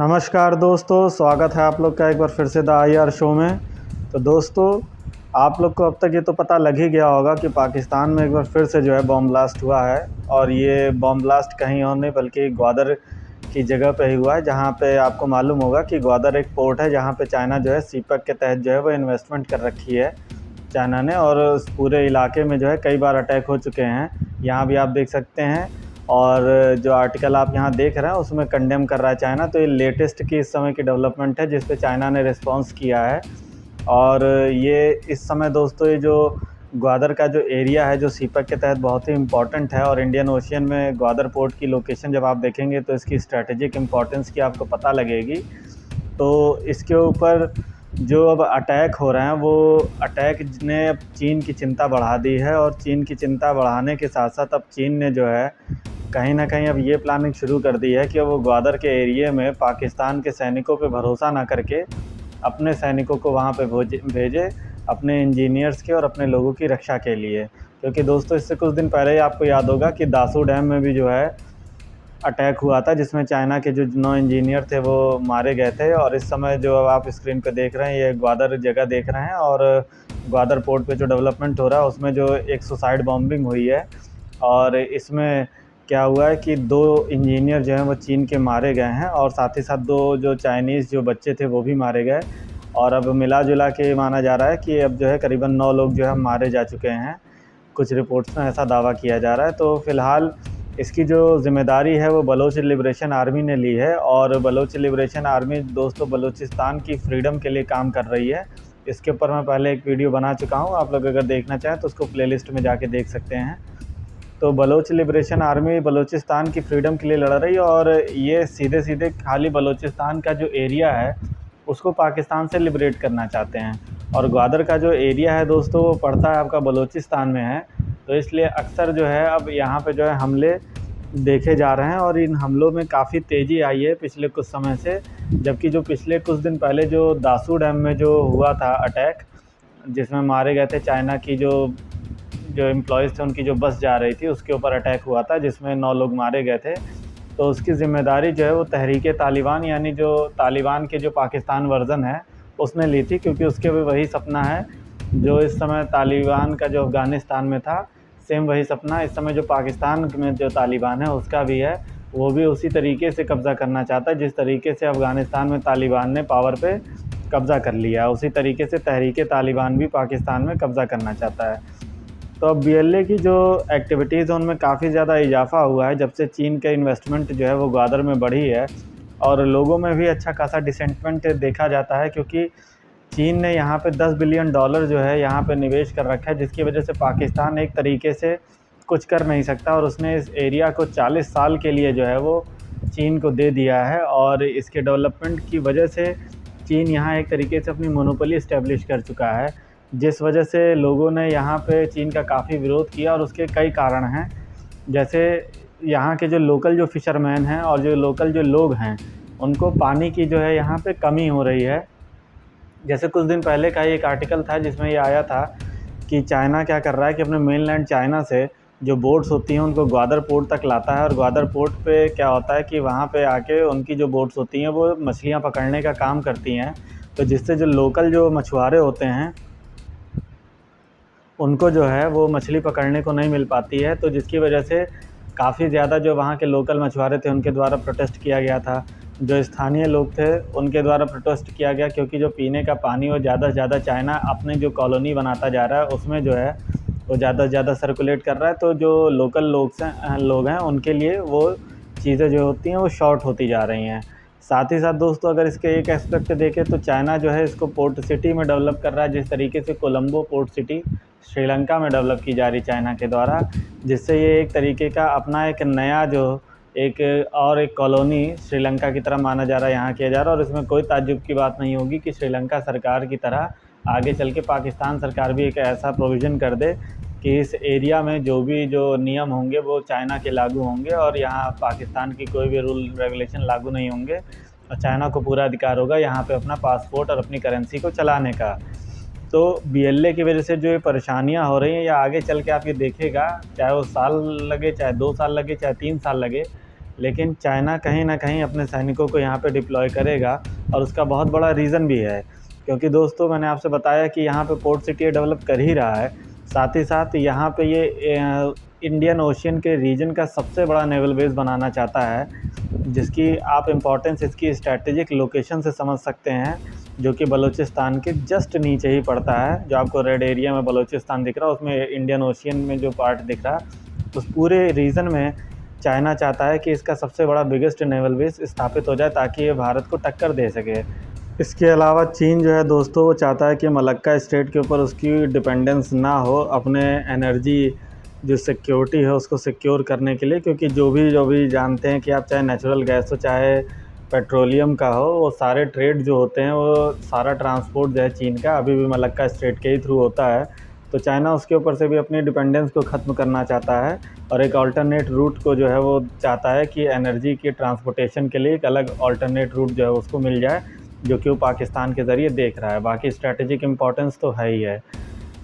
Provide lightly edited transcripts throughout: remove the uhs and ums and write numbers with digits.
नमस्कार दोस्तों, स्वागत है आप लोग का एक बार फिर से द IR शो में। तो दोस्तों, आप लोग को अब तक ये तो पता लग ही गया होगा कि पाकिस्तान में एक बार फिर से जो है बॉम्ब ब्लास्ट हुआ है। और ये बॉम्ब ब्लास्ट कहीं और नहीं बल्कि ग्वादर की जगह पे ही हुआ है, जहाँ पे आपको मालूम होगा कि ग्वादर एक पोर्ट है जहाँ पे चाइना जो है सीपैक के तहत जो है वो इन्वेस्टमेंट कर रखी है चाइना ने। और उस पूरे इलाके में जो है कई बार अटैक हो चुके हैं, यहाँ भी आप देख सकते हैं। और जो आर्टिकल आप यहाँ देख रहे हैं उसमें कंडेम कर रहा है चाइना। तो ये लेटेस्ट की इस समय की डेवलपमेंट है जिस पे चाइना ने रिस्पॉन्स किया है। और ये इस समय दोस्तों ये जो ग्वादर का जो एरिया है जो सीपैक के तहत बहुत ही इम्पॉर्टेंट है, और इंडियन ओशियन में ग्वादर पोर्ट की लोकेशन जब आप देखेंगे तो इसकी स्ट्रैटेजिक इम्पॉर्टेंस की आपको पता लगेगी। तो इसके ऊपर जो अब अटैक हो रहे हैं वो अटैक ने अब चीन की चिंता बढ़ा दी है। और चीन की चिंता बढ़ाने के साथ साथ अब चीन ने जो है कहीं ना कहीं अब ये प्लानिंग शुरू कर दी है कि वो ग्वादर के एरिया में पाकिस्तान के सैनिकों पे भरोसा ना करके अपने सैनिकों को वहाँ पे भेजे अपने इंजीनियर्स के और अपने लोगों की रक्षा के लिए। क्योंकि दोस्तों इससे कुछ दिन पहले ही आपको याद होगा कि दासू डैम में भी जो है अटैक हुआ था, जिसमें चाइना के जो 9 इंजीनियर थे वो मारे गए थे। और इस समय जो आप स्क्रीन पे देख रहे हैं ये ग्वादर जगह देख रहे हैं, और ग्वादर पोर्ट पे जो डेवलपमेंट हो रहा है उसमें जो एक सुसाइड बॉम्बिंग हुई है। और इसमें क्या हुआ है कि 2 इंजीनियर जो हैं वो चीन के मारे गए हैं, और साथ ही साथ 2 जो चाइनीज़ जो बच्चे थे वो भी मारे गए। और अब मिला जुला के माना जा रहा है कि अब जो है करीबन 9 लोग जो है मारे जा चुके हैं, कुछ रिपोर्ट्स में ऐसा दावा किया जा रहा है। तो फ़िलहाल इसकी जो ज़िम्मेदारी है वो बलोच लिबरेशन आर्मी ने ली है। और बलोच लिबरेशन आर्मी दोस्तों बलूचिस्तान की फ्रीडम के लिए काम कर रही है। इसके ऊपर मैं पहले एक वीडियो बना चुका हूँ, आप लोग अगर देखना चाहें तो उसको प्लेलिस्ट में जाके देख सकते हैं। तो बलोच लिबरेशन आर्मी बलूचिस्तान की फ्रीडम के लिए लड़ रही है, और ये सीधे सीधे खाली बलूचिस्तान का जो एरिया है उसको पाकिस्तान से लिबरेट करना चाहते हैं। और ग्वादर का जो एरिया है दोस्तों वो पड़ता है आपका बलूचिस्तान में है। तो इसलिए अक्सर जो है अब यहाँ पे जो है हमले देखे जा रहे हैं, और इन हमलों में काफ़ी तेज़ी आई है पिछले कुछ समय से। जबकि जो पिछले कुछ दिन पहले जो दासू डैम में जो हुआ था अटैक, जिसमें मारे गए थे चाइना की जो एम्प्लॉयज़ थे उनकी जो बस जा रही थी उसके ऊपर अटैक हुआ था जिसमें 9 लोग मारे गए थे। तो उसकी ज़िम्मेदारी जो है वो तहरीक-ए-तालिबान यानी जो तालिबान के जो पाकिस्तान वर्ज़न है उसने ली थी। क्योंकि उसके भी वही सपना है जो इस समय तालिबान का जो अफ़गानिस्तान में था, सेम वही सपना इस समय जो पाकिस्तान में जो तालिबान है उसका भी है। वो भी उसी तरीके से कब्ज़ा करना चाहता है जिस तरीके से अफ़गानिस्तान में तालिबान ने पावर पे कब्ज़ा कर लिया, उसी तरीके से तहरीक-ए-तालिबान भी पाकिस्तान में कब्ज़ा करना चाहता है। तो अब BLA की जो एक्टिविटीज़ हैं उनमें काफ़ी ज़्यादा इजाफा हुआ है जब से चीन का इन्वेस्टमेंट जो है वो ग्वादर में बढ़ी है। और लोगों में भी अच्छा खासा डिसेंटमेंट देखा जाता है, क्योंकि चीन ने यहाँ पे $10 बिलियन जो है यहाँ पे निवेश कर रखा है, जिसकी वजह से पाकिस्तान एक तरीके से कुछ कर नहीं सकता। और उसने इस एरिया को 40 साल के लिए जो है वो चीन को दे दिया है। और इसके डेवलपमेंट की वजह से चीन यहाँ एक तरीके से अपनी मोनोपोली इस्टेब्लिश कर चुका है, जिस वजह से लोगों ने यहाँ पे चीन का काफ़ी विरोध किया। और उसके कई कारण हैं, जैसे यहाँ के जो लोकल जो फ़िशरमैन हैं और जो लोकल जो लोग हैं उनको पानी की जो है यहाँ पे कमी हो रही है। जैसे कुछ दिन पहले का ही एक आर्टिकल था जिसमें ये आया था कि चाइना क्या कर रहा है कि अपने मेनलैंड चाइना से जो बोट्स होती हैं उनको ग्वादर पोर्ट तक लाता है। और ग्वादर पोर्ट पे क्या होता है कि वहाँ पे आके उनकी जो बोट्स होती हैं वो मछलियाँ पकड़ने का काम करती हैं। तो जिससे जो लोकल जो मछुआरे होते हैं उनको जो है वो मछली पकड़ने को नहीं मिल पाती है। तो जिसकी वजह से काफ़ी ज़्यादा जो वहाँ के लोकल मछुआरे थे उनके द्वारा प्रोटेस्ट किया गया था, जो स्थानीय लोग थे उनके द्वारा प्रोटेस्ट किया गया। क्योंकि जो पीने का पानी वो ज़्यादा से ज़्यादा चाइना अपने जो कॉलोनी बनाता जा रहा है उसमें जो है वो ज़्यादा से ज़्यादा सर्कुलेट कर रहा है। तो जो लोकल लोग हैं उनके लिए वो चीज़ें जो होती हैं वो शॉर्ट होती जा रही हैं। साथ ही साथ दोस्तों अगर इसके एक एस्पेक्ट देखें तो चाइना जो है इसको पोर्ट सिटी में डेवलप कर रहा है, जिस तरीके से कोलंबो पोर्ट सिटी श्रीलंका में डेवलप की जा रही चाइना के द्वारा, जिससे ये एक तरीके का अपना एक नया जो एक कॉलोनी श्रीलंका की तरह माना जा रहा है यहाँ किया जा रहा है। और इसमें कोई ताज्जुब की बात नहीं होगी कि श्रीलंका सरकार की तरह आगे चल के पाकिस्तान सरकार भी एक ऐसा प्रोविज़न कर दे कि इस एरिया में जो भी जो नियम होंगे वो चाइना के लागू होंगे, और यहाँ पाकिस्तान की कोई भी रूल रेगुलेशन लागू नहीं होंगे। और चाइना को पूरा अधिकार होगा यहाँ पे अपना पासपोर्ट और अपनी करेंसी को चलाने का। तो BLA की वजह से जो ये परेशानियाँ हो रही हैं या आगे चल के आप ये देखिएगा, चाहे वो साल लगे, चाहे 2 साल लगे, चाहे 3 साल लगे, लेकिन चाइना कहीं ना कहीं अपने सैनिकों को यहाँ पे डिप्लॉय करेगा, और उसका बहुत बड़ा रीज़न भी है। क्योंकि दोस्तों मैंने आपसे बताया कि यहाँ पे पोर्ट सिटी डेवलप कर ही रहा है, साथ ही साथ यहाँ पे ये इंडियन ओशियन के रीजन का सबसे बड़ा नेवल बेस बनाना चाहता है, जिसकी आप इम्पोर्टेंस इसकी स्ट्रैटेजिक लोकेशन से समझ सकते हैं, जो कि बलूचिस्तान के जस्ट नीचे ही पड़ता है। जो आपको रेड एरिया में बलूचिस्तान दिख रहा है, उसमें इंडियन ओशियन में जो पार्ट दिख रहा है, उस पूरे रीजन में चाइना चाहता है कि इसका सबसे बड़ा बिगेस्ट नेवल बेस स्थापित हो जाए, ताकि ये भारत को टक्कर दे सके। इसके अलावा चीन जो है दोस्तों, वो चाहता है कि मलक्का स्टेट के ऊपर उसकी डिपेंडेंस ना हो अपने एनर्जी जो सिक्योरिटी है उसको सिक्योर करने के लिए। क्योंकि जो भी जानते हैं कि आप चाहे नेचुरल गैस हो चाहे पेट्रोलियम का हो, वो सारे ट्रेड जो होते हैं, वो सारा ट्रांसपोर्ट जो है चीन का अभी भी मलक्का स्टेट के ही थ्रू होता है। तो चाइना उसके ऊपर से भी अपनी डिपेंडेंस को ख़त्म करना चाहता है, और एक अल्टरनेट रूट को जो है वो चाहता है कि एनर्जी की ट्रांसपोर्टेशन के लिए एक अलग अल्टरनेट रूट जो है उसको मिल जाए, जो कि वो पाकिस्तान के ज़रिए देख रहा है। बाकी स्ट्रैटेजिक इम्पोर्टेंस तो है ही है।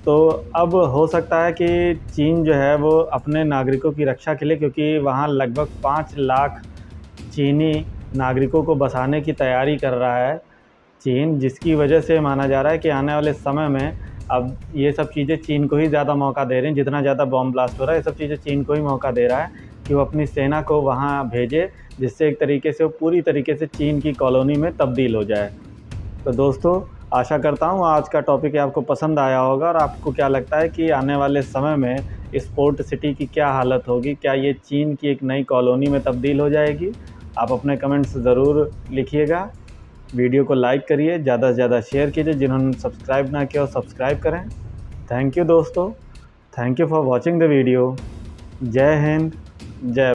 तो अब हो सकता है कि चीन जो है वो अपने नागरिकों की रक्षा के लिए, क्योंकि वहाँ लगभग 5 लाख चीनी नागरिकों को बसाने की तैयारी कर रहा है चीन, जिसकी वजह से माना जा रहा है कि आने वाले समय में अब ये सब चीज़ें चीन को ही ज़्यादा मौका दे रही हैं। जितना ज़्यादा बॉम्ब ब्लास्ट हो रहा है, ये सब चीज़ें चीन को ही मौका दे रहा है कि वो अपनी सेना को वहाँ भेजे, जिससे एक तरीके से वो पूरी तरीके से चीन की कॉलोनी में तब्दील हो जाए। तो दोस्तों आशा करता हूँ आज का टॉपिक आपको पसंद आया होगा, और आपको क्या लगता है कि आने वाले समय में इस पोर्ट सिटी की क्या हालत होगी, क्या ये चीन की एक नई कॉलोनी में तब्दील हो जाएगी? आप अपने कमेंट्स ज़रूर लिखिएगा। वीडियो को लाइक करिए, ज़्यादा से ज़्यादा शेयर कीजिए, जिन्होंने सब्सक्राइब ना किया हो सब्सक्राइब करें। थैंक यू दोस्तों, thank you for watching the video. जय हिंद, जय